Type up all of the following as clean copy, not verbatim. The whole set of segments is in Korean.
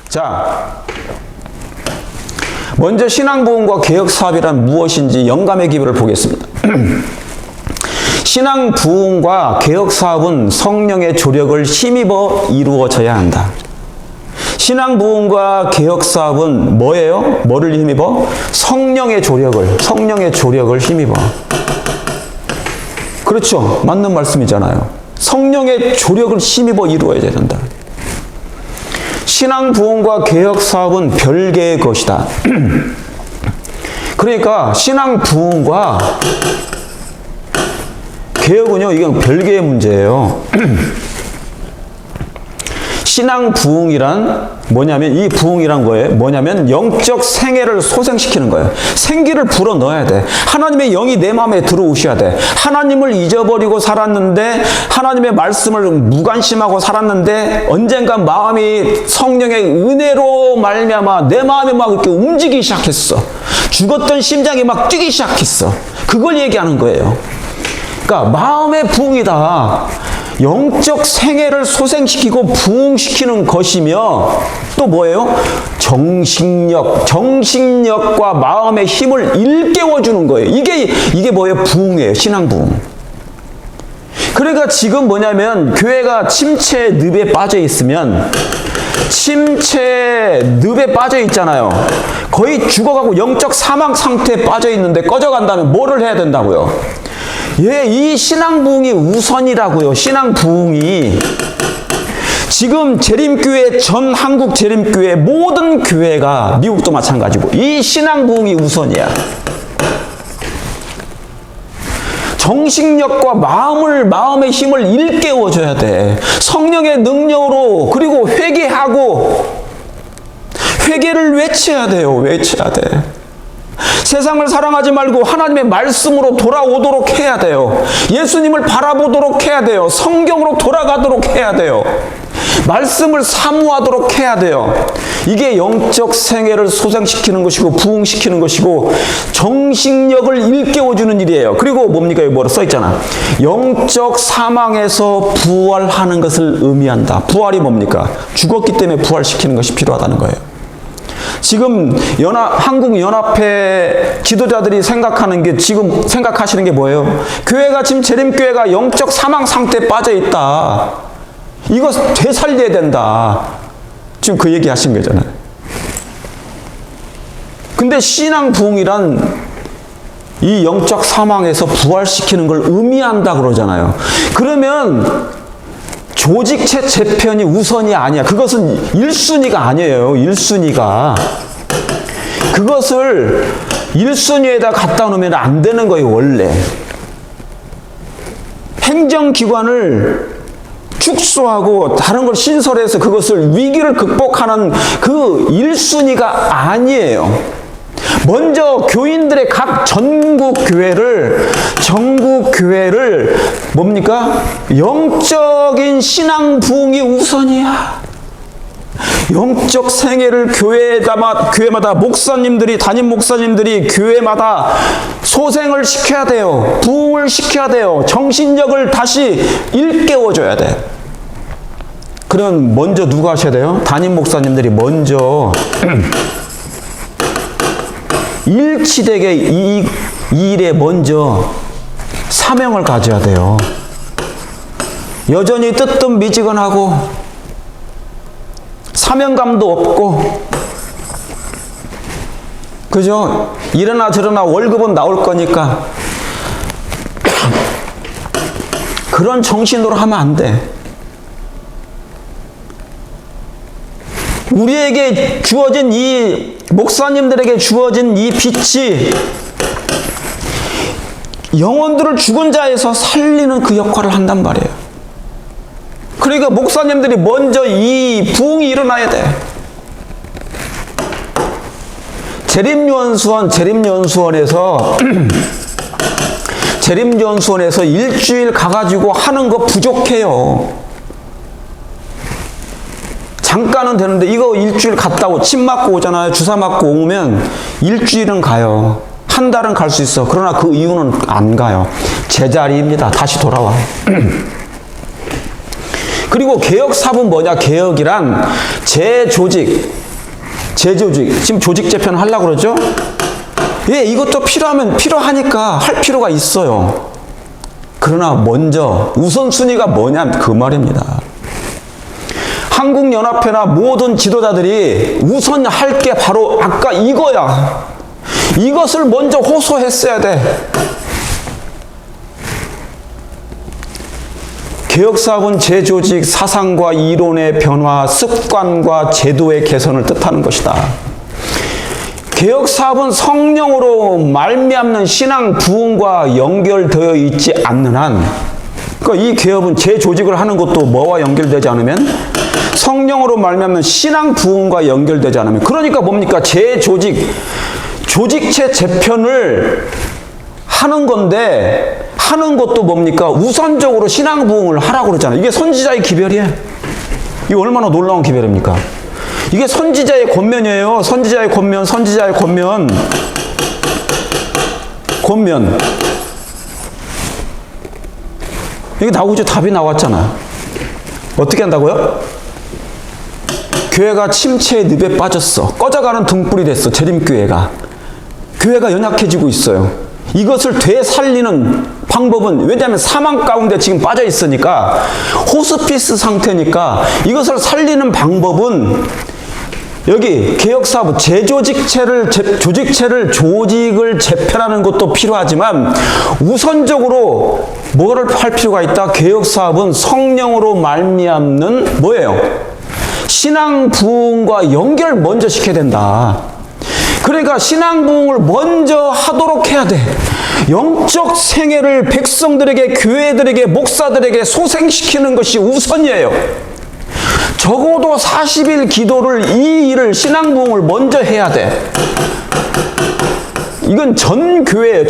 자, 먼저 신앙부흥과 개혁사업이란 무엇인지 영감의 기별을 보겠습니다. 신앙부흥과 개혁사업은 성령의 조력을 힘입어 이루어져야 한다. 신앙부흥과 개혁사업은 뭐예요? 뭐를 힘입어? 성령의 조력을 힘입어. 그렇죠. 맞는 말씀이잖아요. 성령의 조력을 힘입어 이루어야 된다. 신앙부흥과 개혁사업은 별개의 것이다. 그러니까 신앙부흥과 개혁은요, 이건 별개의 문제예요. 신앙부흥이란 뭐냐면, 이 부흥이란 거예요. 뭐냐면 영적 생애를 소생시키는 거예요. 생기를 불어 넣어야 돼. 하나님의 영이 내 마음에 들어오셔야 돼. 하나님을 잊어버리고 살았는데, 하나님의 말씀을 무관심하고 살았는데, 언젠가 마음이 성령의 은혜로 말미암아 내 마음이 막 이렇게 움직이기 시작했어. 죽었던 심장이 막 뛰기 시작했어. 그걸 얘기하는 거예요. 그러니까 마음의 부흥이다. 영적 생애를 소생시키고 부흥시키는 것이며, 또 뭐예요? 정신력과 마음의 힘을 일깨워주는 거예요. 이게 뭐예요? 부흥이에요. 신앙부흥. 그러니까 지금 뭐냐면, 교회가 침체의 늪에 빠져 있으면, 침체의 늪에 빠져 있잖아요. 거의 죽어가고 영적 사망 상태에 빠져 있는데 꺼져간다면 뭐를 해야 된다고요? 이 신앙부흥이 우선이라고요. 신앙부흥이. 지금 재림교회, 전 한국 재림교회 모든 교회가, 미국도 마찬가지고, 이 신앙부흥이 우선이야. 정신력과 마음의 힘을 일깨워줘야 돼. 성령의 능력으로. 그리고 회개하고, 회개를 외쳐야 돼요. 외쳐야 돼. 세상을 사랑하지 말고 하나님의 말씀으로 돌아오도록 해야 돼요. 예수님을 바라보도록 해야 돼요. 성경으로 돌아가도록 해야 돼요. 말씀을 사모하도록 해야 돼요. 이게 영적 생애를 소생시키는 것이고 부흥시키는 것이고 정신력을 일깨워주는 일이에요. 그리고 뭡니까? 여기 뭐라 써있잖아. 영적 사망에서 부활하는 것을 의미한다. 부활이 뭡니까? 죽었기 때문에 부활시키는 것이 필요하다는 거예요. 지금 한국연합회 지도자들이 생각하시는 게 뭐예요? 교회가 지금 재림교회가 영적 사망 상태에 빠져 있다. 이거 되살려야 된다. 지금 그 얘기 하신 거잖아요. 근데 신앙부흥이란 이 영적 사망에서 부활시키는 걸 의미한다 그러잖아요. 그러면 조직체 재편이 우선이 아니야. 그것은 1순위가 아니에요. 1순위가. 그것을 1순위에다 갖다 놓으면 안 되는 거예요. 원래. 행정기관을 축소하고 다른 걸 신설해서 그것을 위기를 극복하는 그 1순위가 아니에요. 먼저 교인들의 각 전국 교회를 뭡니까? 영적인 신앙 부흥이 우선이야. 영적 생애를 교회마다 목사님들이, 담임 목사님들이 교회마다 소생을 시켜야 돼요. 부흥을 시켜야 돼요. 정신력을 다시 일깨워줘야 돼. 그럼 먼저 누가 하셔야 돼요? 담임 목사님들이 먼저 일치되게 이 일에 먼저 사명을 가져야 돼요. 여전히 뜨뜻미지근하고 사명감도 없고, 그죠? 이러나 저러나 월급은 나올 거니까 그런 정신으로 하면 안 돼. 우리에게 주어진 목사님들에게 주어진 이 빛이 영혼들을 죽은 자에서 살리는 그 역할을 한단 말이에요. 그러니까 목사님들이 먼저 이 부흥이 일어나야 돼. 재림연수원에서 일주일 가가지고 하는 거 부족해요. 잠깐은 되는데 이거 일주일 갔다 침 맞고 오잖아요. 주사 맞고 오면 일주일은 가요. 한 달은 갈 수 있어. 그러나 그 이유는 안 가요. 제자리입니다. 다시 돌아와. 그리고 개혁사업은 뭐냐? 개혁이란 재조직. 지금 조직 재편 하려고 그러죠? 예, 이것도 필요하니까 할 필요가 있어요. 그러나 먼저 우선순위가 뭐냐? 그 말입니다. 한국연합회나 모든 지도자들이 우선 할 게 바로 아까 이거야. 이것을 먼저 호소했어야 돼. 개혁사업은 재조직, 사상과 이론의 변화, 습관과 제도의 개선을 뜻하는 것이다. 개혁사업은 성령으로 말미암는 신앙 부흥과 연결되어 있지 않는 한, 그러니까 이 개혁은 재조직을 하는 것도 뭐와 연결되지 않으면? 성령으로 말미암는 신앙 부흥과 연결되지 않으면. 그러니까 뭡니까? 재조직, 조직체 재편을 하는 건데, 하는 것도 뭡니까? 우선적으로 신앙 부흥을 하라고 그러잖아요. 이게 선지자의 기별이에요. 이게 얼마나 놀라운 기별입니까? 이게 선지자의 권면이에요. 선지자의 권면. 이게 나오죠. 답이 나왔잖아. 어떻게 한다고요? 교회가 침체의 늪에 빠졌어. 꺼져가는 등불이 됐어. 재림교회가. 교회가 연약해지고 있어요. 이것을 되살리는 방법은, 왜냐하면 사망 가운데 지금 빠져 있으니까, 호스피스 상태니까, 이것을 살리는 방법은 여기 개혁사업, 조직을 재편하는 것도 필요하지만 우선적으로 뭐를 할 필요가 있다? 개혁사업은 성령으로 말미암는 뭐예요? 신앙 부흥과 연결 먼저 시켜야 된다. 그러니까 신앙 부흥을 먼저 하도록 해야 돼. 영적 생애를 백성들에게, 교회들에게, 목사들에게 소생시키는 것이 우선이에요. 적어도 40일 기도를, 이 일을, 신앙 부흥을 먼저 해야 돼. 이건 전 교회예요.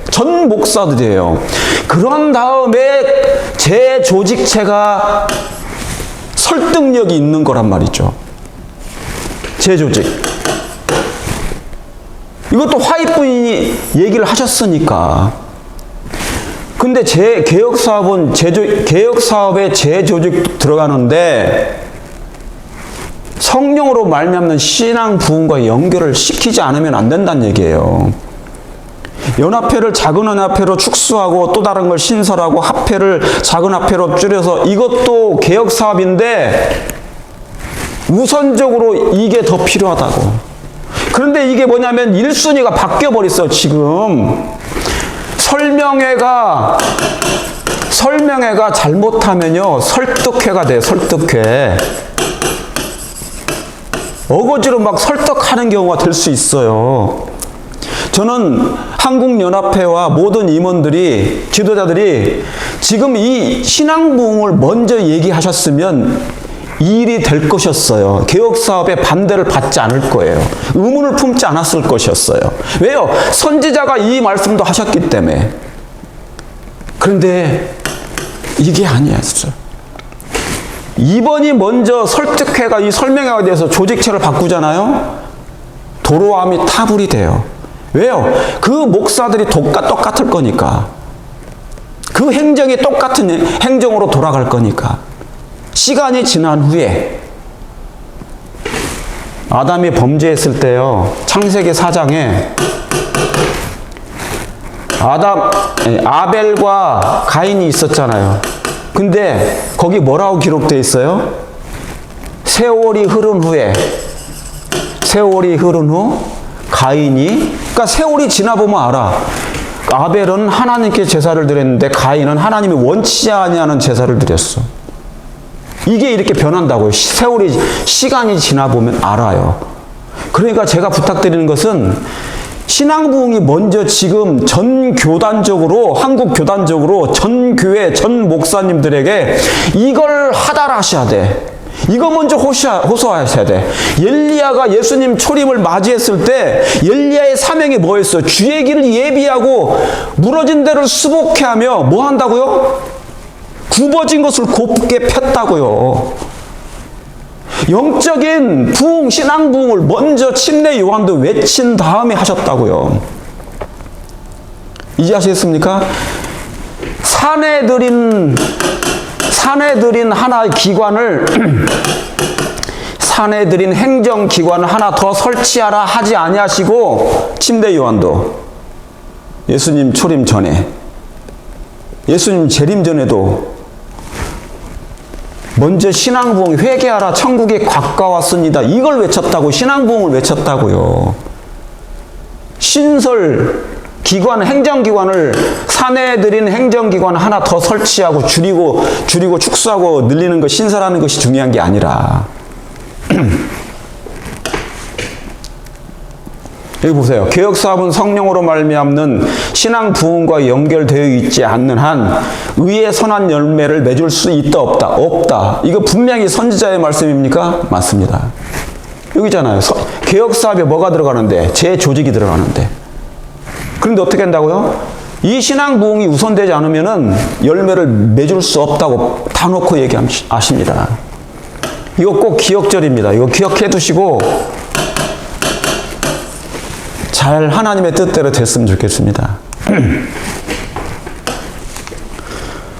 전 목사들이에요. 그런 다음에 재조직체가 설득력이 있는 거란 말이죠. 재조직. 이것도 화이트부인이 얘기를 하셨으니까. 근데 개혁사업에 재조직 들어가는데 성령으로 말미암는 신앙 부흥과 연결을 시키지 않으면 안 된다는 얘기예요. 연합회를 작은 연합회로 축소하고 또 다른 걸 신설하고 합회를 작은 합회로 줄여서, 이것도 개혁사업인데 우선적으로 이게 더 필요하다고. 그런데 이게 뭐냐면 1순위가 바뀌어버렸어요. 지금 설명회가 잘못하면요 설득회가 돼요. 설득회. 어거지로 막 설득하는 경우가 될 수 있어요. 저는 한국연합회와 모든 임원들이, 지도자들이 지금 이 신앙 부흥을 먼저 얘기하셨으면 이 일이 될 것이었어요. 개혁사업에 반대를 받지 않을 거예요. 의문을 품지 않았을 것이었어요. 왜요? 선지자가 이 말씀도 하셨기 때문에. 그런데 이게 아니었어요. 이번이 먼저 설득회가, 이 설명회가 돼서 조직체를 바꾸잖아요. 도로함이 타불이 돼요. 왜요? 그 목사들이 똑같을 거니까. 그 행정이 똑같은 행정으로 돌아갈 거니까. 시간이 지난 후에 아담이 범죄했을 때요, 창세기 4장에 아벨과 가인이 있었잖아요. 근데 거기 뭐라고 기록되어 있어요? 세월이 흐른 후 가인이, 그러니까 세월이 지나보면 알아. 아벨은 하나님께 제사를 드렸는데 가인은 하나님이 원치 아니하는 제사를 드렸어. 이게 이렇게 변한다고요. 시간이 지나보면 알아요. 그러니까 제가 부탁드리는 것은 신앙 부흥이 먼저 지금 전 교단적으로, 한국 교단적으로 전 교회, 전 목사님들에게 이걸 하달하셔야 돼. 이거 먼저 호소하셔야 돼. 엘리야가 예수님 초림을 맞이했을 때 엘리야의 사명이 뭐였어요? 주의 길을 예비하고 무너진 데를 수복해 하며 뭐 한다고요? 굽어진 것을 곱게 폈다고요. 영적인 부흥, 신앙 부흥을 먼저 침례 요한도 외친 다음에 하셨다고요. 이제 아시겠습니까? 산에 들인 하나의 기관을 산에 들인 행정기관을 하나 더 설치하라 하지 아니하시고, 침대 요한도 예수님 초림 전에, 예수님 재림 전에도 먼저 신앙부흥, 회개하라 천국이 가까웠습니다, 이걸 외쳤다고, 신앙부흥을 외쳤다고요. 신설 기관, 행정기관을, 산에 들인 행정기관 하나 더 설치하고 줄이고 축소하고 늘리는 것, 신설하는 것이 중요한 게 아니라, 여기 보세요. 개혁사업은 성령으로 말미암는 신앙 부흥과 연결되어 있지 않는 한 의의 선한 열매를 맺을 수 있다 없다? 없다. 이거 분명히 선지자의 말씀입니까? 맞습니다. 여기잖아요. 개혁사업에 뭐가 들어가는데? 재조직이 들어가는데. 그런데 어떻게 한다고요? 이 신앙 부흥이 우선되지 않으면은 열매를 맺을 수 없다고 다 놓고 얘기하십니다. 이거 꼭 기억절입니다. 이거 기억해 두시고 잘 하나님의 뜻대로 됐으면 좋겠습니다.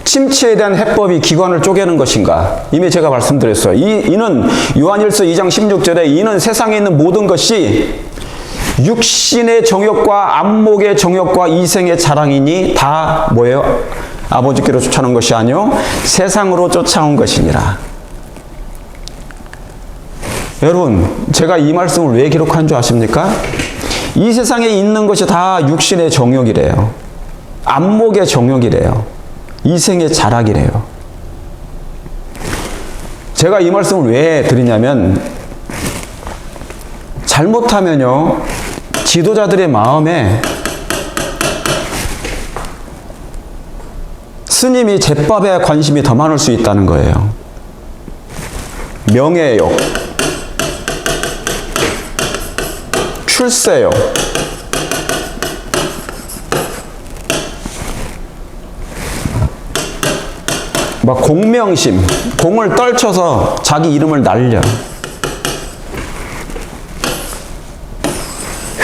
침체에 대한 해법이 기관을 쪼개는 것인가? 이미 제가 말씀드렸어요. 이는 요한일서 2장 16절에 이는 세상에 있는 모든 것이 육신의 정욕과 안목의 정욕과 이생의 자랑이니 다 뭐예요? 아버지께로 쫓아온 것이 아니요 세상으로 쫓아온 것이니라. 여러분, 제가 이 말씀을 왜 기록한 줄 아십니까? 이 세상에 있는 것이 다 육신의 정욕이래요. 안목의 정욕이래요. 이생의 자락이래요. 제가 이 말씀을 왜 드리냐면, 잘못하면요, 지도자들의 마음에 스님이 제밥에 관심이 더 많을 수 있다는 거예요. 명예욕, 출세욕, 막 공명심, 공을 떨쳐서 자기 이름을 날려.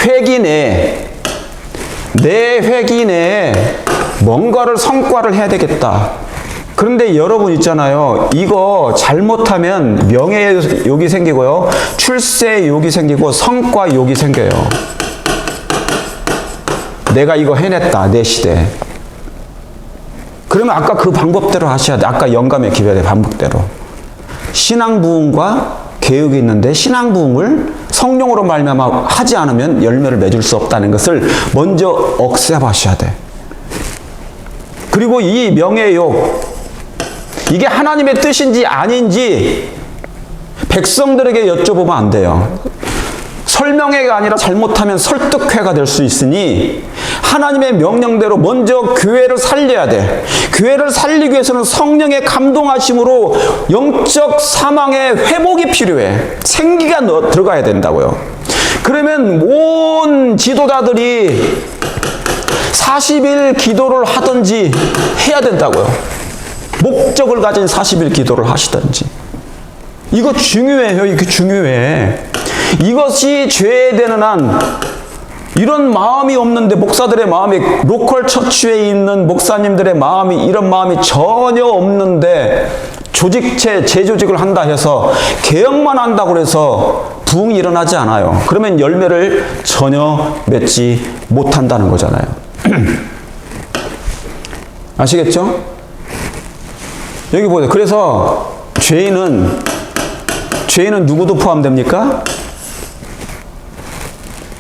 회기 내에, 내 회기 내에 뭔가를 성과를 해야 되겠다. 그런데 여러분 있잖아요. 이거 잘못하면 명예욕이 생기고요. 출세욕이 생기고 성과욕이 생겨요. 내가 이거 해냈다, 내 시대. 그러면 아까 그 방법대로 하셔야 돼. 아까 영감의 기별의 방법대로. 신앙부흥과 개혁이 있는데 신앙부흥을 성령으로 말미암아 하지 않으면 열매를 맺을 수 없다는 것을 먼저 억셉하셔야 돼. 그리고 이 명예욕, 이게 하나님의 뜻인지 아닌지 백성들에게 여쭤보면 안 돼요. 설명회가 아니라 잘못하면 설득회가 될 수 있으니 하나님의 명령대로 먼저 교회를 살려야 돼. 교회를 살리기 위해서는 성령의 감동하심으로 영적 사망의 회복이 필요해. 생기가 들어가야 된다고요. 그러면 온 지도자들이 40일 기도를 하든지 해야 된다고요. 목적을 가진 40일 기도를 하시든지. 이거 중요해요. 이게 중요해. 이것이 죄되는 한, 이런 마음이 없는데, 목사들의 마음이, 로컬 처치에 있는 목사님들의 마음이, 이런 마음이 전혀 없는데 조직체, 재조직을 한다 해서 개혁만 한다고 해서 부흥이 일어나지 않아요. 그러면 열매를 전혀 맺지 못한다는 거잖아요. 아시겠죠? 여기 보세요. 그래서 죄인은 누구도 포함됩니까?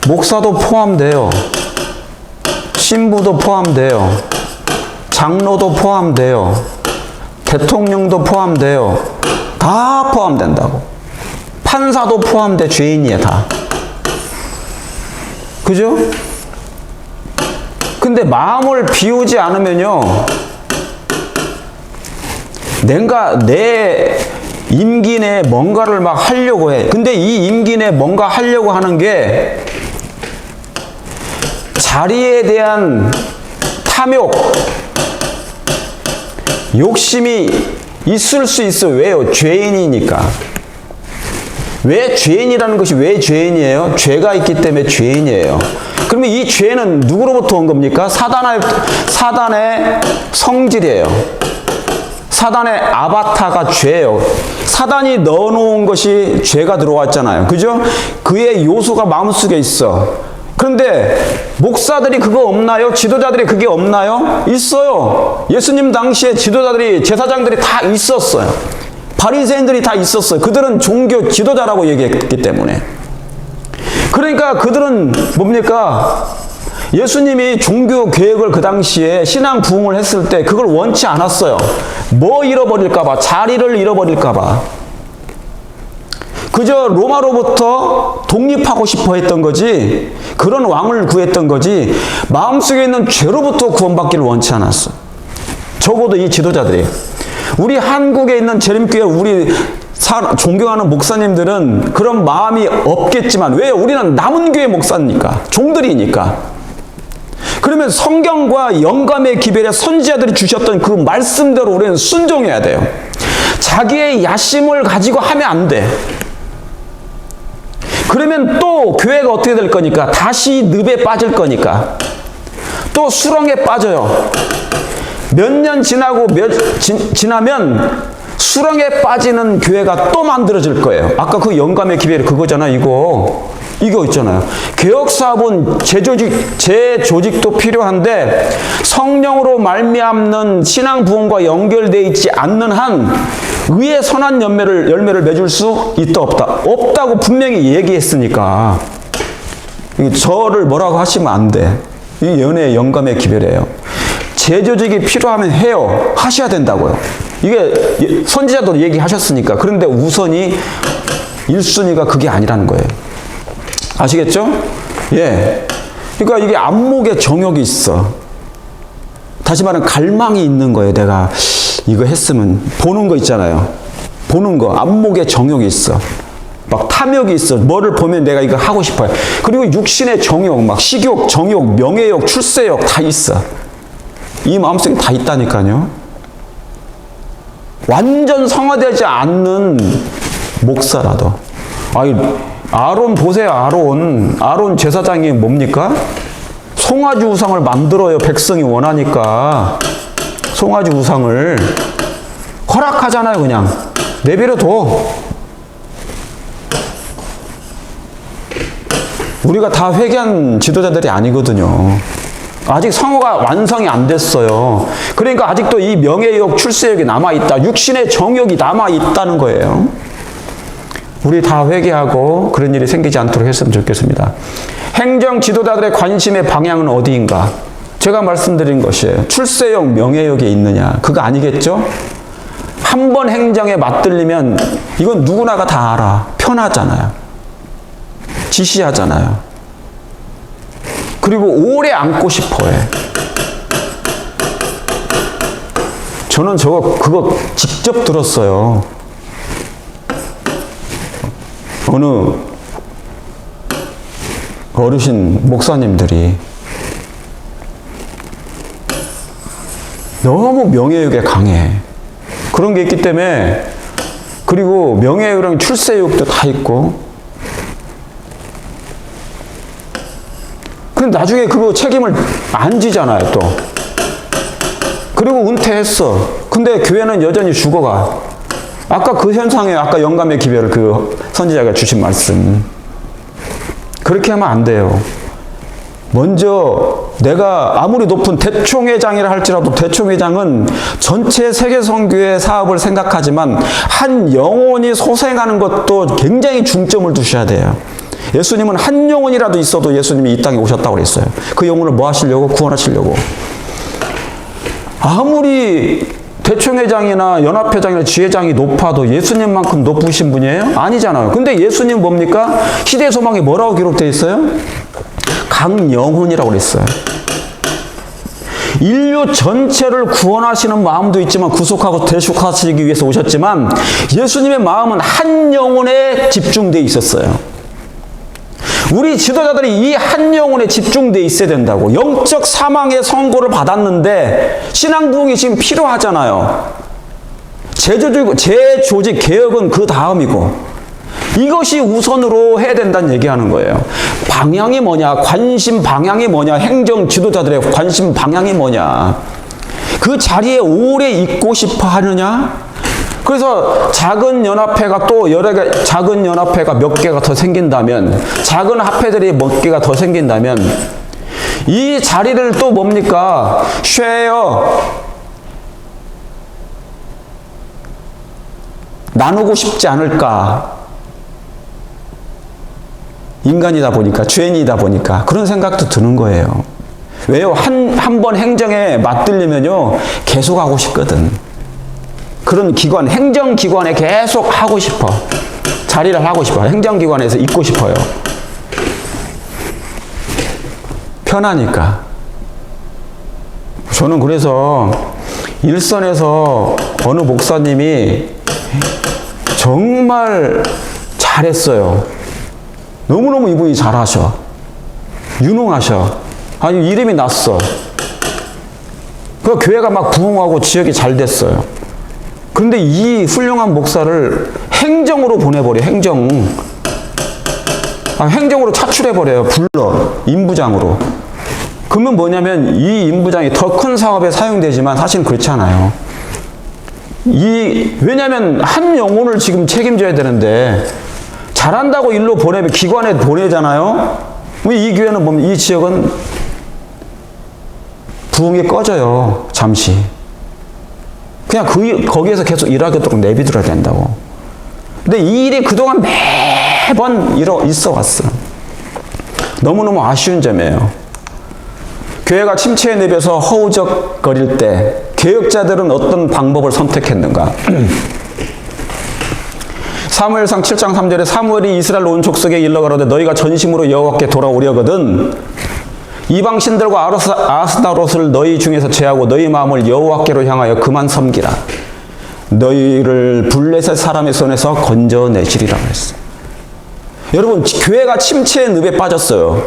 목사도 포함돼요. 신부도 포함돼요. 장로도 포함돼요. 대통령도 포함돼요. 다 포함된다고. 판사도 포함돼. 죄인이에요, 다. 그죠? 근데 마음을 비우지 않으면요, 내가 내 임기 내에 뭔가를 막 하려고 해. 근데 이 임기 내에 뭔가 하려고 하는 게 자리에 대한 탐욕, 욕심이 있을 수 있어. 왜요? 죄인이니까. 왜 죄인이라는 것이 왜 죄인이에요? 죄가 있기 때문에 죄인이에요. 그러면 이 죄는 누구로부터 온 겁니까? 사단의 성질이에요. 사단의 아바타가 죄예요. 사단이 넣어놓은 것이 죄가 들어왔잖아요. 그죠? 그의 요소가 마음속에 있어. 그런데 목사들이 그거 없나요? 지도자들이 그게 없나요? 있어요. 예수님 당시에 지도자들이, 제사장들이 다 있었어요. 바리새인들이 다 있었어요. 그들은 종교 지도자라고 얘기했기 때문에. 그러니까 그들은 뭡니까? 예수님이 종교 계획을 그 당시에 신앙 부흥을 했을 때 그걸 원치 않았어요. 뭐 잃어버릴까봐, 자리를 잃어버릴까봐. 그저 로마로부터 독립하고 싶어 했던 거지, 그런 왕을 구했던 거지, 마음속에 있는 죄로부터 구원받기를 원치 않았어. 적어도 이 지도자들이. 우리 한국에 있는 재림교회 우리 존경하는 목사님들은 그런 마음이 없겠지만, 왜요? 우리는 남은 교회 목사니까, 종들이니까. 그러면 성경과 영감의 기별에 선지자들이 주셨던 그 말씀대로 우리는 순종해야 돼요. 자기의 야심을 가지고 하면 안 돼. 그러면 또 교회가 어떻게 될 거니까? 다시 늪에 빠질 거니까. 또 수렁에 빠져요. 몇 년 지나고 지나면 수렁에 빠지는 교회가 또 만들어질 거예요. 아까 그 영감의 기별이 그거잖아, 이거 있잖아요. 개혁사업은 재조직도 필요한데 성령으로 말미암는 신앙 부흥과 연결되어 있지 않는 한 의의 선한 열매를 맺을 수 있다 없다? 없다고 분명히 얘기했으니까 저를 뭐라고 하시면 안 돼. 이 연애의 영감의 기별이에요. 재조직이 필요하면 해요. 하셔야 된다고요. 이게 선지자도 얘기하셨으니까. 그런데 우선이 1순위가 그게 아니라는 거예요. 아시겠죠? 예. 그러니까 이게 안목에 정욕이 있어. 다시 말하면 갈망이 있는 거예요. 내가 이거 했으면, 보는 거 있잖아요. 보는 거, 안목에 정욕이 있어. 막 탐욕이 있어. 뭐를 보면 내가 이거 하고 싶어요. 그리고 육신의 정욕, 막 식욕, 정욕, 명예욕, 출세욕 다 있어. 이 마음속에 다 있다니까요. 완전 성화되지 않는 목사라도. 아론 보세요. 아론 제사장이 뭡니까? 송아지 우상을 만들어요. 백성이 원하니까. 송아지 우상을 허락하잖아요. 그냥 내버려둬. 우리가 다 회개한 지도자들이 아니거든요. 아직 성화가 완성이 안 됐어요. 그러니까 아직도 이 명예욕, 출세욕이 남아있다. 육신의 정욕이 남아있다는 거예요. 우리 다 회개하고 그런 일이 생기지 않도록 했으면 좋겠습니다. 행정 지도자들의 관심의 방향은 어디인가? 제가 말씀드린 것이에요. 출세욕, 명예욕이 있느냐? 그거 아니겠죠? 한 번 행정에 맞들리면 이건 누구나가 다 알아. 편하잖아요. 지시하잖아요. 그리고 오래 앉고 싶어 해. 저는 그거 직접 들었어요. 어느 어르신 목사님들이 너무 명예욕에 강해. 그런 게 있기 때문에, 그리고 명예욕이랑 출세욕도 다 있고, 근데 나중에 그거 책임을 안 지잖아요, 또. 그리고 은퇴했어. 근데 교회는 여전히 죽어가. 아까 그 현상에, 아까 영감의 기별을 그 선지자가 주신 말씀. 그렇게 하면 안 돼요. 먼저 내가 아무리 높은 대총회장이라 할지라도 대총회장은 전체 세계선교회 사업을 생각하지만 한 영혼이 소생하는 것도 굉장히 중점을 두셔야 돼요. 예수님은 한 영혼이라도 있어도 예수님이 이 땅에 오셨다고 그랬어요. 그 영혼을 뭐 하시려고? 구원하시려고. 아무리 대총회장이나 연합회장이나 지회장이 높아도 예수님만큼 높으신 분이에요? 아니잖아요. 근데 예수님 뭡니까? 시대소망이 뭐라고 기록되어 있어요? 강영혼이라고 그랬어요. 인류 전체를 구원하시는 마음도 있지만 구속하고 대속하시기 위해서 오셨지만 예수님의 마음은 한 영혼에 집중되어 있었어요. 우리 지도자들이 이 한 영혼에 집중되어 있어야 된다고. 영적 사망의 선고를 받았는데 신앙 부흥이 지금 필요하잖아요. 재조직 개혁은 그 다음이고, 이것이 우선으로 해야 된다는 얘기하는 거예요. 방향이 뭐냐? 관심 방향이 뭐냐? 행정 지도자들의 관심 방향이 뭐냐? 그 자리에 오래 있고 싶어 하느냐? 그래서 작은 연합회가 또 여러 개, 작은 연합회가 몇 개가 더 생긴다면, 작은 합회들이 몇 개가 더 생긴다면, 이 자리를 또 뭡니까? 쉐어. 나누고 싶지 않을까? 인간이다 보니까, 죄인이다 보니까 그런 생각도 드는 거예요. 왜요? 한 번 행정에 맞들리면요, 계속 하고 싶거든. 그런 기관, 행정기관에 계속 하고 싶어. 자리를 하고 싶어. 행정기관에서 있고 싶어요. 편하니까. 저는 그래서 일선에서 어느 목사님이 정말 잘했어요. 너무너무 이분이 잘하셔. 유능하셔. 아니, 이름이 났어. 그 교회가 막 부흥하고 지역이 잘 됐어요. 그런데 이 훌륭한 목사를 행정으로 보내버려, 행정으로 차출해버려요. 불러. 임부장으로. 그러면 뭐냐면 이 임부장이 더 큰 사업에 사용되지만 사실은 그렇지 않아요. 왜냐면 한 영혼을 지금 책임져야 되는데 잘한다고 일로 보내면 기관에 보내잖아요. 이 교회는 보면 이 지역은 부흥이 꺼져요. 잠시. 그냥 거기에서 계속 일하도록 내비둬야 된다고. 근데 이 일이 그동안 매번 있어 왔어. 너무너무 아쉬운 점이에요. 교회가 침체에 내려서 허우적거릴 때 개혁자들은 어떤 방법을 선택했는가? 사무엘상 7장 3절에 사무엘이 이스라엘 온 족속에 일러 가로되 너희가 전심으로 여호와께 돌아오려거든 이방 신들과 아스타롯을 너희 중에서 제하고 너희 마음을 여호와께로 향하여 그만 섬기라. 너희를 블레셋 사람의 손에서 건져내시리라 그랬어요. 여러분, 교회가 침체의 늪에 빠졌어요.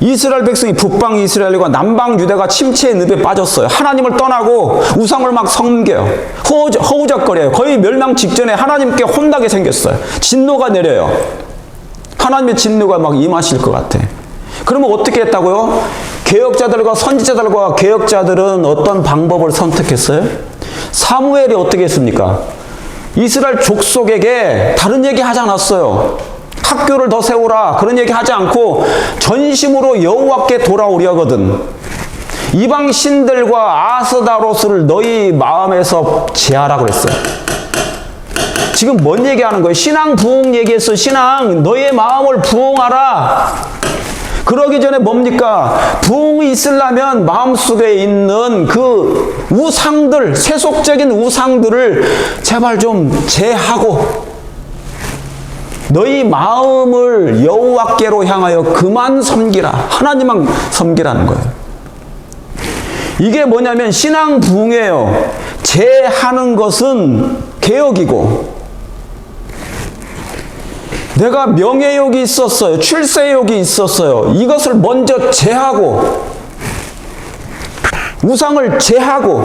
이스라엘 백성이 북방 이스라엘과 남방 유대가 침체의 늪에 빠졌어요. 하나님을 떠나고 우상을 막 섬겨요. 허우적거려요. 거의 멸망 직전에 하나님께 혼나게 생겼어요. 진노가 내려요. 하나님의 진노가 막 임하실 것 같아. 그러면 어떻게 했다고요? 개혁자들과 선지자들과 개혁자들은 어떤 방법을 선택했어요? 사무엘이 어떻게 했습니까? 이스라엘 족속에게 다른 얘기 하지 않았어요. 학교를 더 세우라 그런 얘기 하지 않고 전심으로 여호와께 돌아오려거든 이방 신들과 아스다롯을 너희 마음에서 제하라 그랬어요. 지금 뭔 얘기하는 거예요? 신앙 부흥 얘기했어. 신앙 너희의 마음을 부흥하라. 그러기 전에 뭡니까? 부흥이 있으려면 마음속에 있는 그 우상들, 세속적인 우상들을 제발 좀 제하고 너희 마음을 여호와께로 향하여 그만 섬기라. 하나님만 섬기라는 거예요. 이게 뭐냐면 신앙 부흥이에요. 제하는 것은 개혁이고 내가 명예욕이 있었어요. 출세욕이 있었어요. 이것을 먼저 제하고 우상을 제하고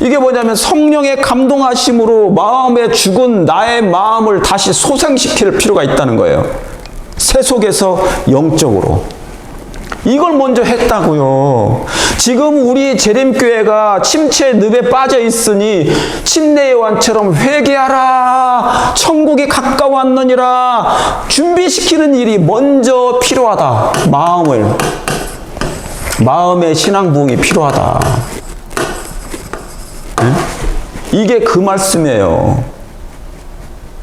이게 뭐냐면 성령의 감동하심으로 마음에 죽은 나의 마음을 다시 소생시킬 필요가 있다는 거예요. 세속에서 영적으로. 이걸 먼저 했다고요. 지금 우리 재림교회가 침체 늪에 빠져 있으니 침례 요한처럼 회개하라. 천국이 가까웠느니라. 준비시키는 일이 먼저 필요하다. 마음의 신앙 부흥이 필요하다. 네? 이게 그 말씀이에요.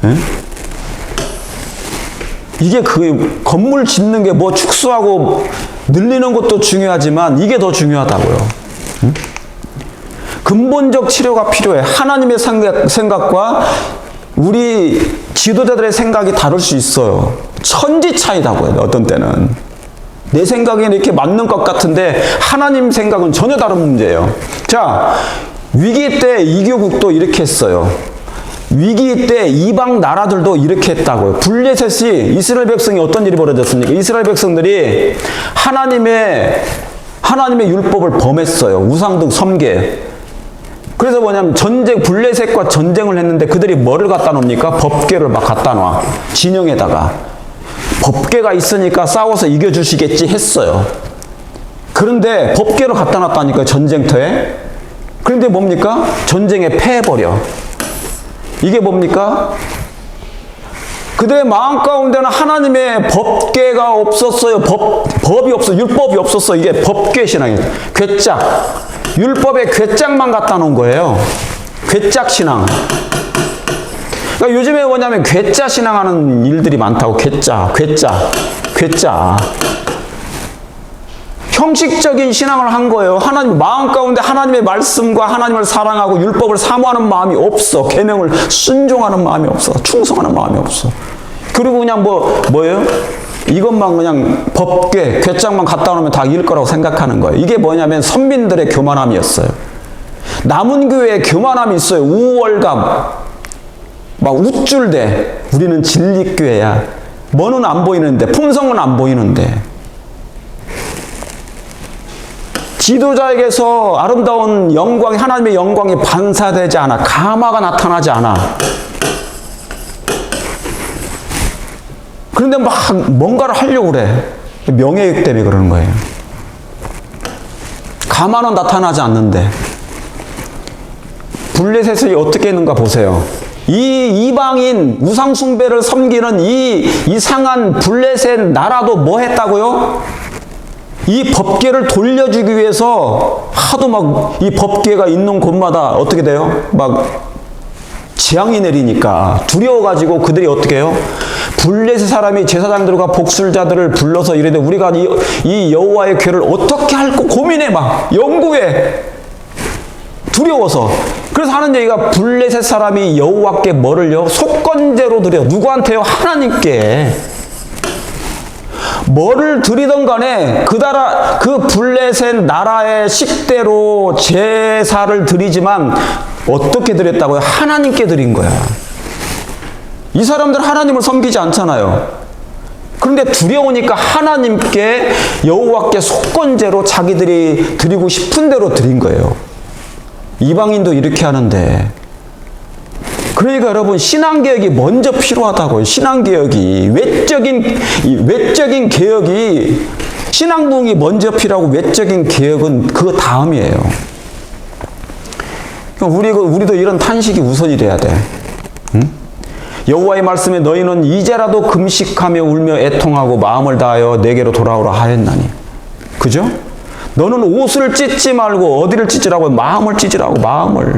네? 이게 그 건물 짓는 게 뭐 축소하고 늘리는 것도 중요하지만 이게 더 중요하다고요. 응? 근본적 치료가 필요해. 하나님의 생각과 우리 지도자들의 생각이 다를 수 있어요. 천지 차이다고요. 어떤 때는. 내 생각에는 이렇게 맞는 것 같은데 하나님 생각은 전혀 다른 문제예요. 자, 위기 때 이교국도 이렇게 했어요. 위기 때 이방 나라들도 이렇게 했다고요. 블레셋이 이스라엘 백성이 어떤 일이 벌어졌습니까? 이스라엘 백성들이 하나님의 율법을 범했어요. 우상등 섬계. 그래서 뭐냐면 블레셋과 전쟁을 했는데 그들이 뭐를 갖다 놓습니까? 법궤를 막 갖다 놔. 진영에다가. 법궤가 있으니까 싸워서 이겨주시겠지 했어요. 그런데 법궤를 갖다 놨다니까요, 전쟁터에. 그런데 뭡니까? 전쟁에 패해버려. 이게 뭡니까? 그들의 마음 가운데는 하나님의 법궤가 없었어요. 법이 없어. 율법이 없었어. 이게 법궤 신앙이에요. 괴짝. 율법의 괴짝만 갖다 놓은 거예요. 괴짝 신앙. 그러니까 요즘에 뭐냐면 괴짜 신앙하는 일들이 많다고. 괴짜. 형식적인 신앙을 한 거예요. 하나님 마음 가운데 하나님의 말씀과 하나님을 사랑하고 율법을 사모하는 마음이 없어. 계명을 순종하는 마음이 없어. 충성하는 마음이 없어. 그리고 그냥 뭐예요? 이것만 그냥 법궤, 괴짝만 갖다 놓으면 다 이길 거라고 생각하는 거예요. 이게 뭐냐면 선민들의 교만함이었어요. 남은 교회에 교만함이 있어요. 우월감. 막 우쭐대. 우리는 진리교회야. 뭐는 안 보이는데, 품성은 안 보이는데. 지도자에게서 아름다운 영광이, 하나님의 영광이 반사되지 않아. 가마가 나타나지 않아. 그런데 막 뭔가를 하려고 그래. 명예욕 때문에 그러는 거예요. 가마는 나타나지 않는데. 블레셋이 어떻게 했는가 보세요. 이 이방인 우상숭배를 섬기는 이 이상한 블레셋 나라도 뭐 했다고요? 이 법궤를 돌려주기 위해서 하도 막 이 법궤가 있는 곳마다 어떻게 돼요? 막 재앙이 내리니까 두려워가지고 그들이 어떻게 해요? 블레셋 사람이 제사장들과 복술자들을 불러서 이래도 우리가 이 여호와의 궤를 어떻게 할까 고민해. 막 연구해. 두려워서. 그래서 하는 얘기가 블레셋 사람이 여호와께 뭐를요? 속건제로 드려. 누구한테요? 하나님께. 뭐를 드리던 간에 그 블레셋 나라의 식대로 제사를 드리지만 어떻게 드렸다고요? 하나님께 드린 거야. 이 사람들은 하나님을 섬기지 않잖아요. 그런데 두려우니까 하나님께, 여호와께 속건제로 자기들이 드리고 싶은 대로 드린 거예요. 이방인도 이렇게 하는데. 그러니까 여러분, 신앙개혁이 먼저 필요하다고요. 신앙개혁이. 외적인 개혁이, 신앙부흥이 먼저 필요하고 외적인 개혁은 그 다음이에요. 우리도 이런 탄식이 우선이 돼야 돼. 응? 여호와의 말씀에 너희는 이제라도 금식하며 울며 애통하고 마음을 다하여 내게로 돌아오라 하였나니. 그죠? 너는 옷을 찢지 말고 어디를 찢으라고? 마음을 찢으라고. 마음을.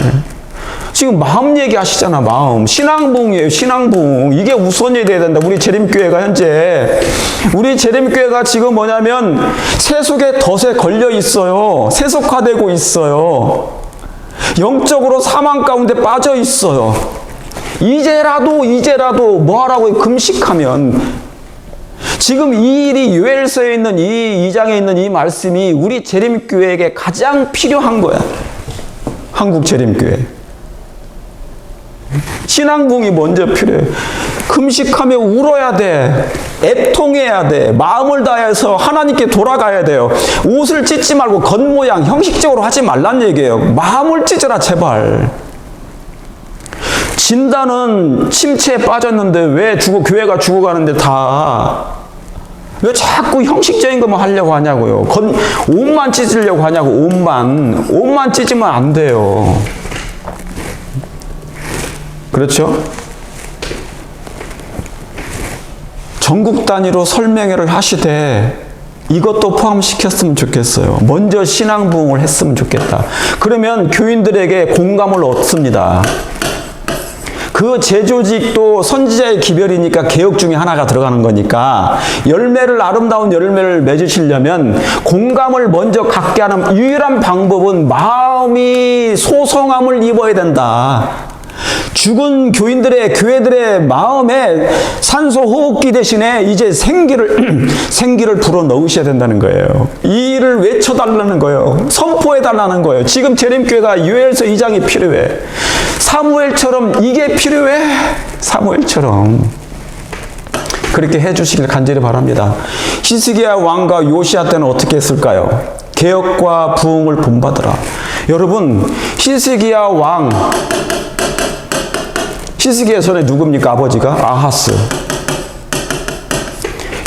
지금 마음 얘기하시잖아. 마음. 신앙부흥이에요. 신앙부흥. 이게 우선이 돼야 된다. 우리 재림교회가 현재, 우리 재림교회가 지금 뭐냐면 세속의 덫에 걸려 있어요. 세속화되고 있어요. 영적으로 사망 가운데 빠져 있어요. 이제라도 뭐 하라고? 금식하면. 지금 이 일이 요엘서에 있는 이 2장에 있는 이 말씀이 우리 재림교회에게 가장 필요한 거야. 한국 재림교회. 신앙부흥이 먼저 필요해. 금식하며 울어야 돼. 애통해야 돼. 마음을 다해서 하나님께 돌아가야 돼요. 옷을 찢지 말고 겉모양 형식적으로 하지 말란 얘기예요. 마음을 찢어라 제발. 진단은 침체에 빠졌는데 왜 교회가 죽어가는데 왜 자꾸 형식적인 것만 하려고 하냐고요. 옷만 찢으려고 하냐고. 옷만 찢으면 안 돼요. 그렇죠? 전국 단위로 설명회를 하시되 이것도 포함시켰으면 좋겠어요. 먼저 신앙부흥을 했으면 좋겠다. 그러면 교인들에게 공감을 얻습니다. 그 제조직도 선지자의 기별이니까 개혁 중에 하나가 들어가는 거니까 아름다운 열매를 맺으시려면 공감을 먼저 갖게 하는 유일한 방법은 마음이 소성함을 입어야 된다. 죽은 교회들의 마음에 산소 호흡기 대신에 이제 생기를 불어 넣으셔야 된다는 거예요. 이 일을 외쳐달라는 거예요. 선포해달라는 거예요. 지금 재림교회가 요엘서 2장이 필요해. 사무엘처럼 이게 필요해. 사무엘처럼. 그렇게 해주시길 간절히 바랍니다. 히스기야 왕과 요시야 때는 어떻게 했을까요? 개혁과 부흥을 본받으라. 여러분, 히스기야 왕, 히스기야 전에 누굽니까? 아버지가 아하스.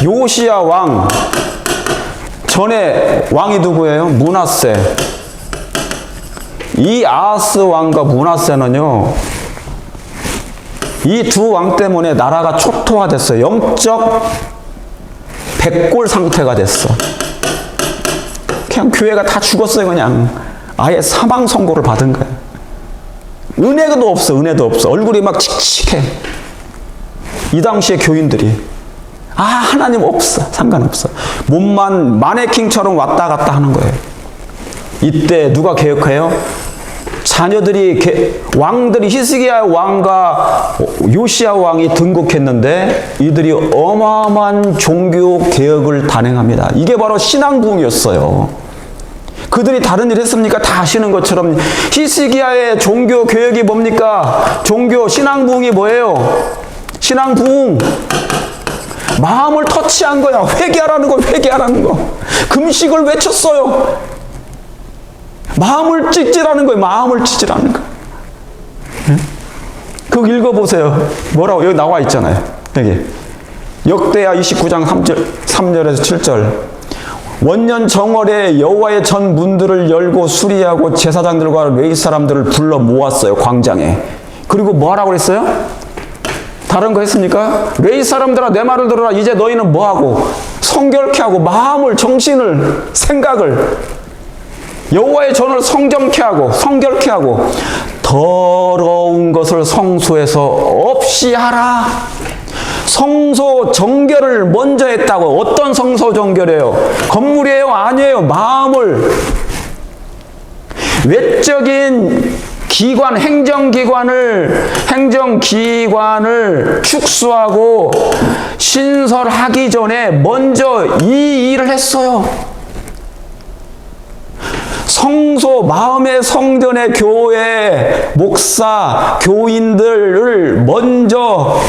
요시야 왕 전에 왕이 누구예요? 므낫세. 이 아하스 왕과 므낫세는요, 이 두 왕 때문에 나라가 초토화됐어요. 영적 백골 상태가 됐어. 그냥 교회가 다 죽었어요. 그냥 아예 사망 선고를 받은 거예요. 은혜도 없어. 은혜도 없어. 얼굴이 막 칙칙해. 이 당시에 교인들이 하나님 없어. 상관없어. 몸만 마네킹처럼 왔다 갔다 하는 거예요. 이때 누가 개혁해요? 자녀들이, 왕들이, 히스기야 왕과 요시야 왕이 등극했는데 이들이 어마어마한 종교 개혁을 단행합니다. 이게 바로 신앙부흥이었어요. 그들이 다른 일 했습니까? 다 아시는 것처럼 히스기야의 종교 개혁이 뭡니까? 종교 신앙부흥이 뭐예요? 신앙부흥. 마음을 터치한 거야. 회개하라는 거, 회개하라는 거. 금식을 외쳤어요. 마음을 찢으라는 거예요. 마음을 찢으라는 거. 그거 읽어보세요. 뭐라고? 여기 나와 있잖아요. 여기. 역대하 29장 3절에서 7절. 원년 정월에 여호와의 전 문들을 열고 수리하고 제사장들과 레위 사람들을 불러 모았어요. 광장에. 그리고 뭐하라고 그랬어요? 다른 거 했습니까? 레위 사람들아, 내 말을 들어라. 이제 너희는 뭐하고? 성결케 하고 마음을, 정신을, 생각을 여호와의 전을 성정케 하고 성결케 하고 더러운 것을 성소에서 없이 하라. 성소 정결을 먼저 했다고. 어떤 성소 정결이에요? 건물이에요? 아니에요. 마음을. 외적인 기관, 행정기관을 축소하고 신설하기 전에 먼저 이 일을 했어요. 성소, 마음의 성전의 교회, 목사, 교인들을 먼저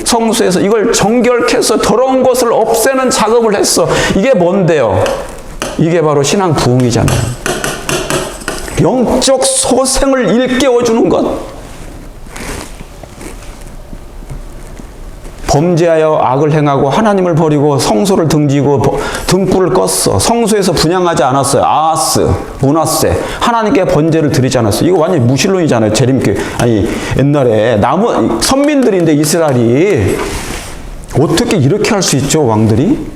성소에서 이걸 정결케 해서 더러운 것을 없애는 작업을 했어. 이게 뭔데요? 이게 바로 신앙 부흥이잖아요. 영적 소생을 일깨워주는 것. 범죄하여 악을 행하고 하나님을 버리고 성소를 등지고 등불을 껐어. 성소에서 분향하지 않았어요. 아하스, 므낫세. 하나님께 번제를 드리지 않았어요. 이거 완전히 무신론이잖아요. 재림교회. 아니, 옛날에 선민들인데 이스라엘이 어떻게 이렇게 할 수 있죠? 왕들이?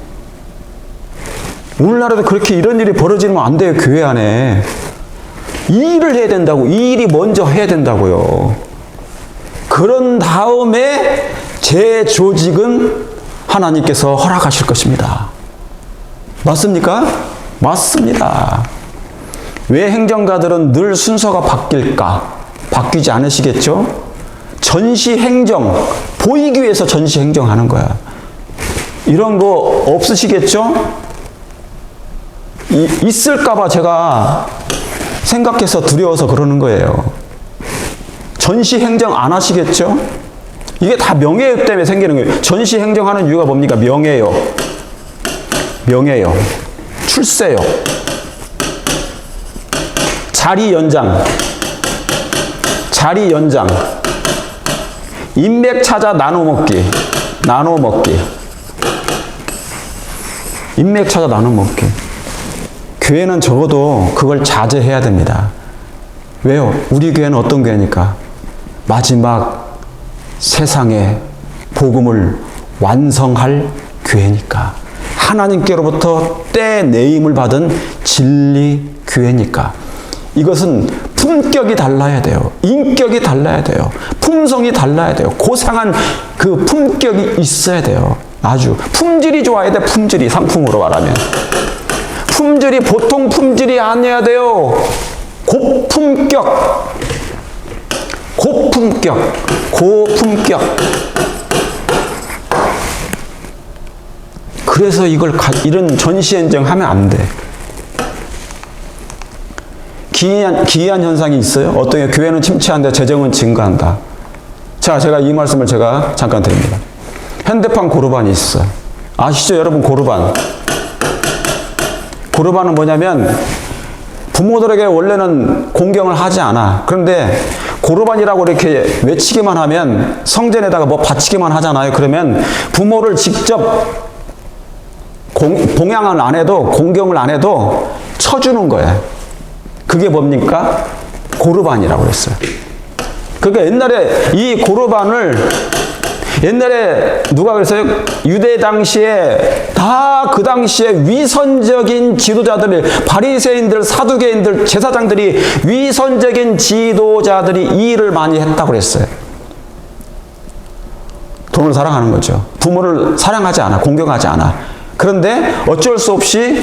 오늘날에도 그렇게 이런 일이 벌어지면 안 돼요. 교회 안에. 이 일을 해야 된다고. 이 일이 먼저 해야 된다고요. 그런 다음에 재조직은 하나님께서 허락하실 것입니다. 맞습니까? 맞습니다. 왜 행정가들은 늘 순서가 바뀔까? 바뀌지 않으시겠죠? 전시행정, 보이기 위해서 전시행정하는 거야. 이런 거 없으시겠죠? 있을까봐 제가 생각해서 두려워서 그러는 거예요. 전시행정 안 하시겠죠? 이게 다 명예욕 때문에 생기는 거예요. 전시행정하는 이유가 뭡니까? 명예욕. 명예욕. 출세욕. 자리 연장. 자리 연장. 인맥 찾아 나눠 먹기. 나눠 먹기. 인맥 찾아 나눠 먹기. 교회는 적어도 그걸 자제해야 됩니다. 왜요? 우리 교회는 어떤 교회니까? 마지막 세상에 복음을 완성할 교회니까. 하나님께로부터 떼내임을 받은 진리 교회니까. 이것은 품격이 달라야 돼요. 인격이 달라야 돼요. 품성이 달라야 돼요. 고상한 그 품격이 있어야 돼요. 아주 품질이 좋아야 돼. 품질이, 상품으로 말하면 품질이 보통 품질이 아니어야 돼요. 고품격. 고품격. 고품격. 그래서 이런 전시행정 하면 안 돼. 기이한 현상이 있어요. 어떤 게 교회는 침체한데 재정은 증가한다. 자, 제가 이 말씀을 제가 잠깐 드립니다. 현대판 고르반이 있어요. 아시죠, 여러분? 고르반. 고르반은 뭐냐면 부모들에게 원래는 공경을 하지 않아. 그런데 고르반이라고 이렇게 외치기만 하면 성전에다가 뭐 바치기만 하잖아요. 그러면 부모를 직접 봉양을 안 해도 공경을 안 해도 쳐주는 거예요. 그게 뭡니까? 고르반이라고 그랬어요. 그러니까 옛날에 이 고르반을 옛날에 누가 그랬어요? 유대 당시에 다 그 당시에 위선적인 지도자들, 바리새인들, 사두개인들, 제사장들이 위선적인 지도자들이 이 일을 많이 했다고 그랬어요. 돈을 사랑하는 거죠. 부모를 사랑하지 않아, 공경하지 않아. 그런데 어쩔 수 없이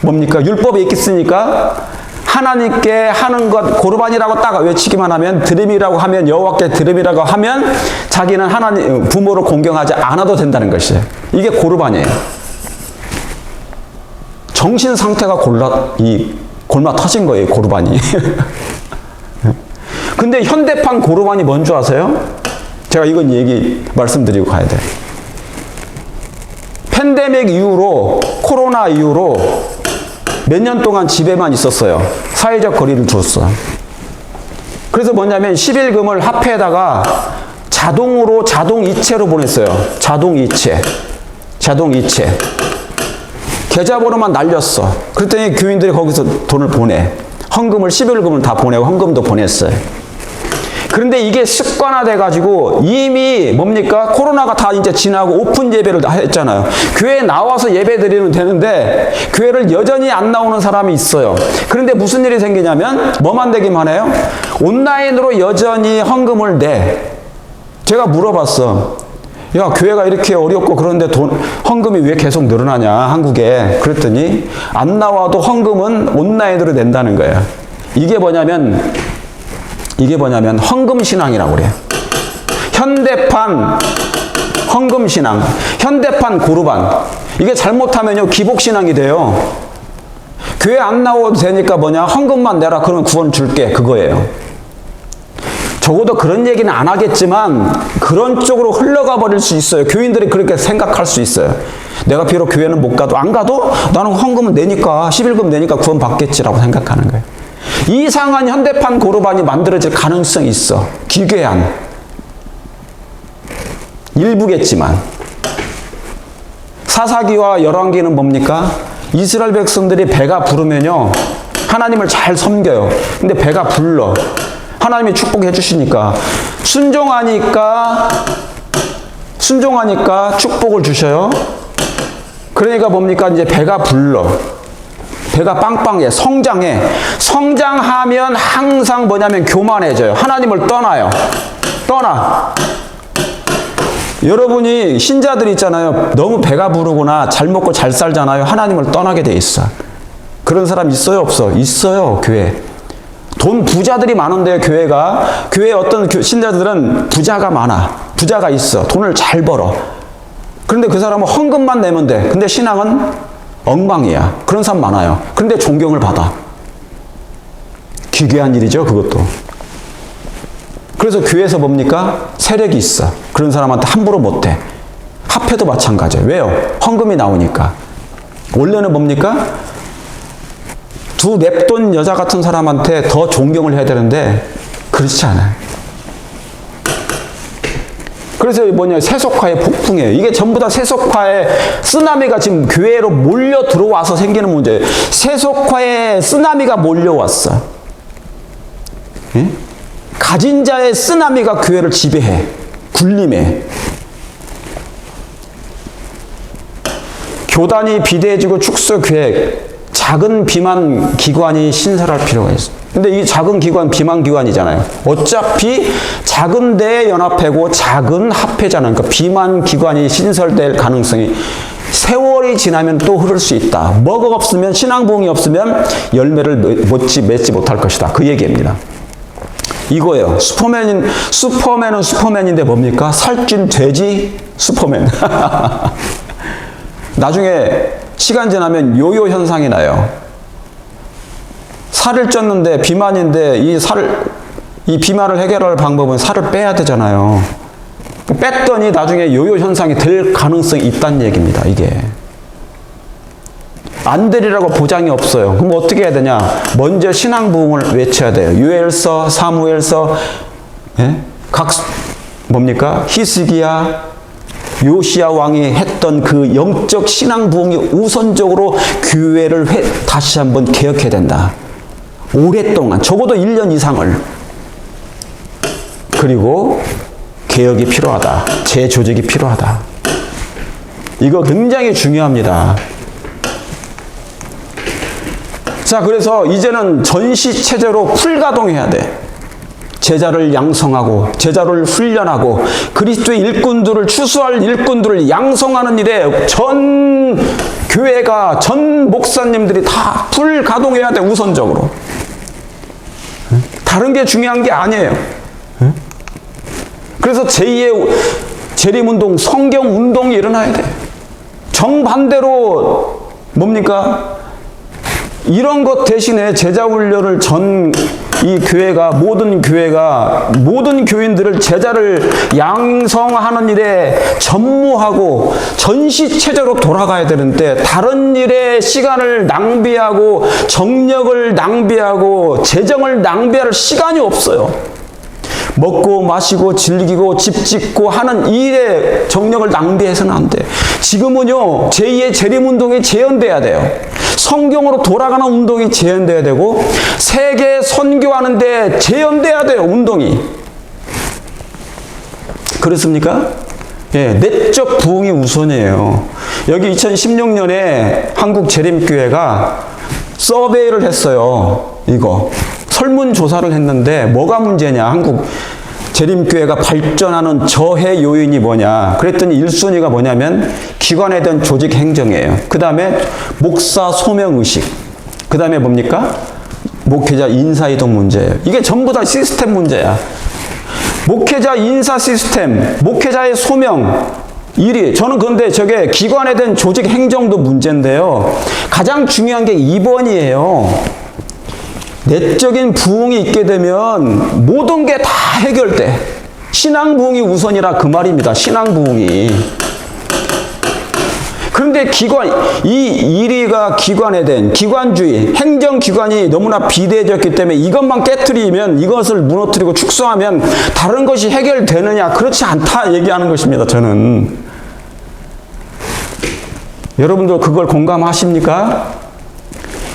뭡니까? 율법에 있겠으니까 하나님께 하는 것 고르반이라고 딱 외치기만 하면, 드림이라고 하면, 여호와께 드림이라고 하면 자기는 하나님 부모를 공경하지 않아도 된다는 것이에요. 이게 고르반이에요. 정신 상태가 골마 터진 거예요, 고르반이. 근데 현대판 고르반이 뭔 줄 아세요? 제가 이건 말씀드리고 가야 돼. 팬데믹 이후로, 코로나 이후로 몇 년 동안 집에만 있었어요. 사회적 거리를 두었어. 그래서 뭐냐면 11금을 화폐에다가 자동이체로 보냈어요. 자동이체. 계좌번호만 날렸어. 그랬더니 교인들이 거기서 돈을 보내. 헌금을 11금을 다 보내고 헌금도 보냈어요. 그런데 이게 습관화돼가지고 이미 뭡니까? 코로나가 다 이제 지나고 오픈 예배를 다 했잖아요. 교회에 나와서 예배 드리면 되는데 교회를 여전히 안 나오는 사람이 있어요. 그런데 무슨 일이 생기냐면 뭐만 되기만 해요? 온라인으로 여전히 헌금을 내. 제가 물어봤어. 야, 교회가 이렇게 어렵고 그런데 헌금이 왜 계속 늘어나냐, 한국에. 그랬더니 안 나와도 헌금은 온라인으로 낸다는 거예요. 이게 뭐냐면 헌금신앙이라고 그래요. 현대판 헌금신앙, 현대판 고르반. 이게 잘못하면요, 기복신앙이 돼요. 교회 안 나와도 되니까 헌금만 내라, 그러면 구원 줄게, 그거예요. 적어도 그런 얘기는 안 하겠지만 그런 쪽으로 흘러가 버릴 수 있어요. 교인들이 그렇게 생각할 수 있어요. 내가 비록 교회는 못 가도, 안 가도 나는 헌금은 내니까, 11금 내니까 구원 받겠지라고 생각하는 거예요. 이상한 현대판 고르반이 만들어질 가능성이 있어. 기괴한. 일부겠지만. 사사기와 열왕기는 뭡니까? 이스라엘 백성들이 배가 부르면요, 하나님을 잘 섬겨요. 근데 배가 불러. 하나님이 축복해 주시니까 순종하니까 축복을 주셔요. 그러니까 뭡니까? 이제 배가 불러. 배가 빵빵해. 성장하면 항상 뭐냐면 교만해져요. 하나님을 떠나. 여러분이 신자들 있잖아요. 너무 배가 부르거나 잘 먹고 잘 살잖아요. 하나님을 떠나게 돼 있어. 그런 사람 있어요, 없어? 있어요, 교회. 돈 부자들이 많은데요, 교회 어떤 신자들은 부자가 많아. 부자가 있어. 돈을 잘 벌어. 그런데 그 사람은 헌금만 내면 돼. 근데 신앙은 엉망이야. 그런 사람 많아요. 그런데 존경을 받아. 기괴한 일이죠, 그것도. 그래서 교회에서 뭡니까? 세력이 있어. 그런 사람한테 함부로 못해. 화폐도 마찬가지예요. 왜요? 헌금이 나오니까. 원래는 뭡니까? 두 냅돈 여자 같은 사람한테 더 존경을 해야 되는데 그렇지 않아요. 그래서 세속화의 폭풍이에요. 이게 전부 다 세속화의 쓰나미가 지금 교회로 몰려 들어와서 생기는 문제예요. 세속화의 쓰나미가 몰려왔어. 예? 가진 자의 쓰나미가 교회를 지배해. 군림해. 교단이 비대해지고 축소 계획, 작은 비만 기관이 신설할 필요가 있어. 근데 이 작은 기관, 비만 기관이잖아요. 어차피 작은 데에 연합회고 작은 합회잖아요. 그러니까 비만 기관이 신설될 가능성이 세월이 지나면 또 흐를 수 있다. 뭐가 없으면, 신앙부흥이 없으면 열매를 맺지 못할 것이다. 그 얘기입니다. 이거예요. 슈퍼맨은 슈퍼맨인데 뭡니까? 살찐 돼지 슈퍼맨. 나중에 시간 지나면 요요 현상이 나요. 살을 쪘는데 비만인데 이 비만을 해결할 방법은 살을 빼야 되잖아요. 뺐더니 나중에 요요 현상이 될 가능성이 있다는 얘기입니다, 이게. 안 되리라고 보장이 없어요. 그럼 어떻게 해야 되냐? 먼저 신앙 부흥을 외쳐야 돼요. 요엘서, 사무엘서, 뭡니까? 히스기야, 요시야 왕이 했던 그 영적 신앙 부흥이 우선적으로 교회를 다시 한번 개혁해야 된다. 오랫동안, 적어도 1년 이상을. 그리고 개혁이 필요하다. 재조직이 필요하다. 이거 굉장히 중요합니다. 자, 그래서 이제는 전시체제로 풀가동해야 돼. 제자를 양성하고 제자를 훈련하고 그리스도의 일꾼들을 추수할 일꾼들을 양성하는 일에 전 교회가 전 목사님들이 다 풀가동해야 돼. 우선적으로. 다른 게 중요한 게 아니에요. 그래서 제2의 재림운동, 성경운동이 일어나야 돼. 정반대로 뭡니까? 이런 것 대신에 제자훈련을 이 교회가, 모든 교인들을 제자를 양성하는 일에 전무하고 전시체제로 돌아가야 되는데, 다른 일에 시간을 낭비하고 정력을 낭비하고 재정을 낭비할 시간이 없어요. 먹고 마시고 즐기고 집 짓고 하는 일에 정력을 낭비해서는 안 돼. 지금은요, 제2의 재림운동이 재현돼야 돼요. 성경으로 돌아가는 운동이 재현돼야 되고, 세계 선교하는데 재현돼야 돼요, 운동이. 그렇습니까? 예, 내적 부흥이 우선이에요. 여기 2016년에 한국재림교회가 서베이를 했어요. 이거 설문조사를 했는데 뭐가 문제냐, 한국 재림교회가 발전하는 저해 요인이 뭐냐 그랬더니 1순위가 뭐냐면 기관에 대한 조직 행정이에요. 그 다음에 목사 소명의식, 그 다음에 뭡니까? 목회자 인사이동 문제예요. 이게 전부 다 시스템 문제야. 목회자 인사 시스템, 목회자의 소명 1위. 저는 그런데 저게 기관에 대한 조직 행정도 문제인데요, 가장 중요한 게 2번이에요. 내적인 부흥이 있게 되면 모든 게 다 해결돼. 신앙 부흥이 우선이라 그 말입니다. 신앙 부흥이. 그런데 이 1위가 기관에 대한 기관주의, 행정기관이 너무나 비대해졌기 때문에 이것만 깨트리면, 이것을 무너뜨리고 축소하면 다른 것이 해결되느냐? 그렇지 않다 얘기하는 것입니다, 저는. 여러분들 그걸 공감하십니까?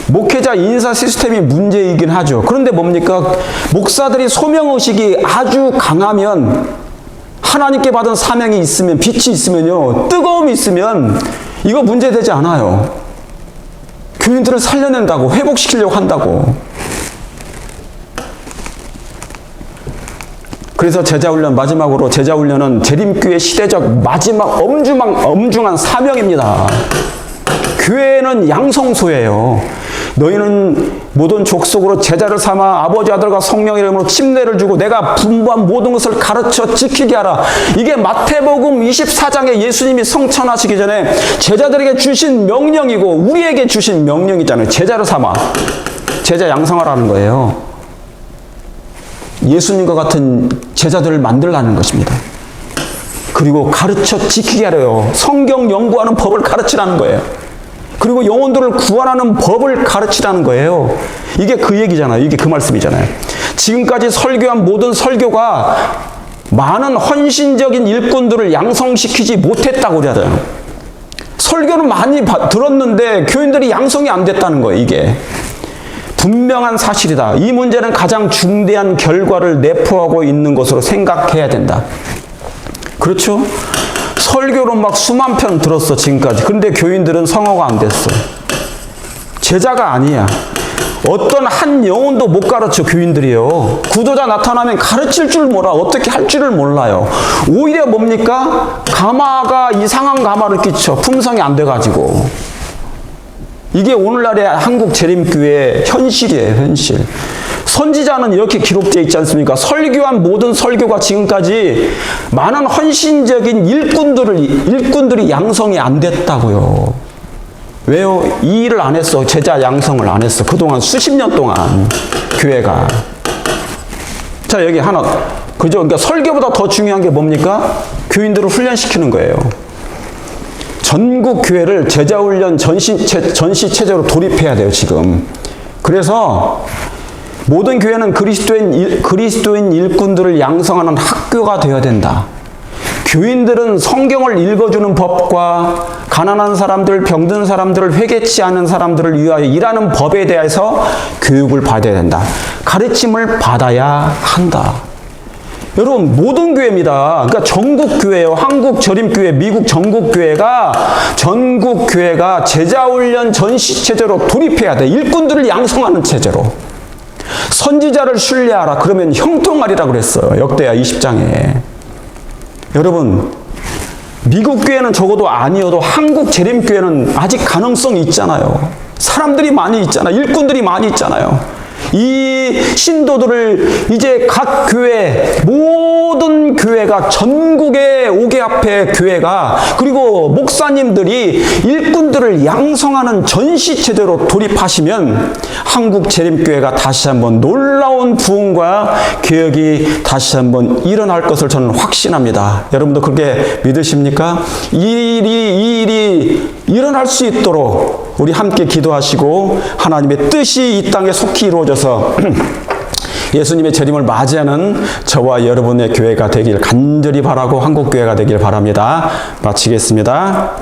목회자 인사 시스템이 문제이긴 하죠. 그런데 뭡니까? 목사들이 소명의식이 아주 강하면, 하나님께 받은 사명이 있으면, 빛이 있으면요, 뜨거움이 있으면 이거 문제되지 않아요. 교인들을 살려낸다고, 회복시키려고 한다고. 그래서 제자훈련, 마지막으로 제자훈련은 재림교회 시대적 마지막 엄중한 사명입니다. 교회는 양성소예요. 너희는 모든 족속으로 제자를 삼아 아버지, 아들과 성령의 이름으로 침례를 주고 내가 분부한 모든 것을 가르쳐 지키게 하라. 이게 마태복음 24장에 예수님이 성천하시기 전에 제자들에게 주신 명령이고 우리에게 주신 명령이잖아요. 제자를 삼아, 제자 양성하라는 거예요. 예수님과 같은 제자들을 만들라는 것입니다. 그리고 가르쳐 지키게 하래요. 성경 연구하는 법을 가르치라는 거예요. 그리고 영혼들을 구원하는 법을 가르치라는 거예요. 이게 그 얘기잖아요. 이게 그 말씀이잖아요. 지금까지 설교한 모든 설교가 많은 헌신적인 일꾼들을 양성시키지 못했다고 그러잖아요. 설교는 많이 들었는데 교인들이 양성이 안 됐다는 거예요. 이게 분명한 사실이다. 이 문제는 가장 중대한 결과를 내포하고 있는 것으로 생각해야 된다. 그렇죠? 설교로 막 수만 편 들었어, 지금까지. 근데 교인들은 성화가 안 됐어. 제자가 아니야. 어떤 한 영혼도 못 가르쳐, 교인들이요. 구도자 나타나면 가르칠 줄 몰라. 어떻게 할 줄을 몰라요. 오히려 뭡니까? 가마가 이상한 가마를 끼쳐. 품성이 안 돼가지고. 이게 오늘날의 한국 재림교회의 현실이에요, 현실. 선지자는 이렇게 기록되어 있지 않습니까? 설교한 모든 설교가 지금까지 많은 헌신적인 일꾼들이 양성이 안 됐다고요. 왜요? 이 일을 안 했어. 제자 양성을 안 했어. 그동안 수십 년 동안 교회가. 자, 여기 하나. 그죠? 그러니까 설교보다 더 중요한 게 뭡니까? 교인들을 훈련시키는 거예요. 전국 교회를 제자훈련 전시 체제로 돌입해야 돼요, 지금. 그래서 모든 교회는 그리스도인 일꾼들을 양성하는 학교가 되어야 된다. 교인들은 성경을 읽어주는 법과 가난한 사람들, 병든 사람들을 회개치 않은 사람들을 위하여 일하는 법에 대해서 교육을 받아야 된다. 가르침을 받아야 한다. 여러분, 모든 교회입니다. 그러니까 전국 교회요. 한국 저림교회, 미국 전국 교회가 제자훈련 전시체제로 돌입해야 돼. 일꾼들을 양성하는 체제로. 선지자를 신뢰하라. 그러면 형통하리라 그랬어요. 역대하 20장에. 여러분, 미국 교회는 적어도 아니어도 한국 재림교회는 아직 가능성이 있잖아요. 사람들이 많이 있잖아요. 일꾼들이 많이 있잖아요. 이 신도들을 이제 각 교회, 모든 교회가 전국의 5개 앞에 교회가 그리고 목사님들이 일꾼들을 양성하는 전시체제로 돌입하시면 한국 재림교회가 다시 한번 놀라운 부흥과 개혁이 다시 한번 일어날 것을 저는 확신합니다. 여러분도 그렇게 믿으십니까? 이 일이 일어날 수 있도록 우리 함께 기도하시고 하나님의 뜻이 이 땅에 속히 이루어져서 예수님의 재림을 맞이하는 저와 여러분의 교회가 되길 간절히 바라고 한국교회가 되길 바랍니다. 마치겠습니다.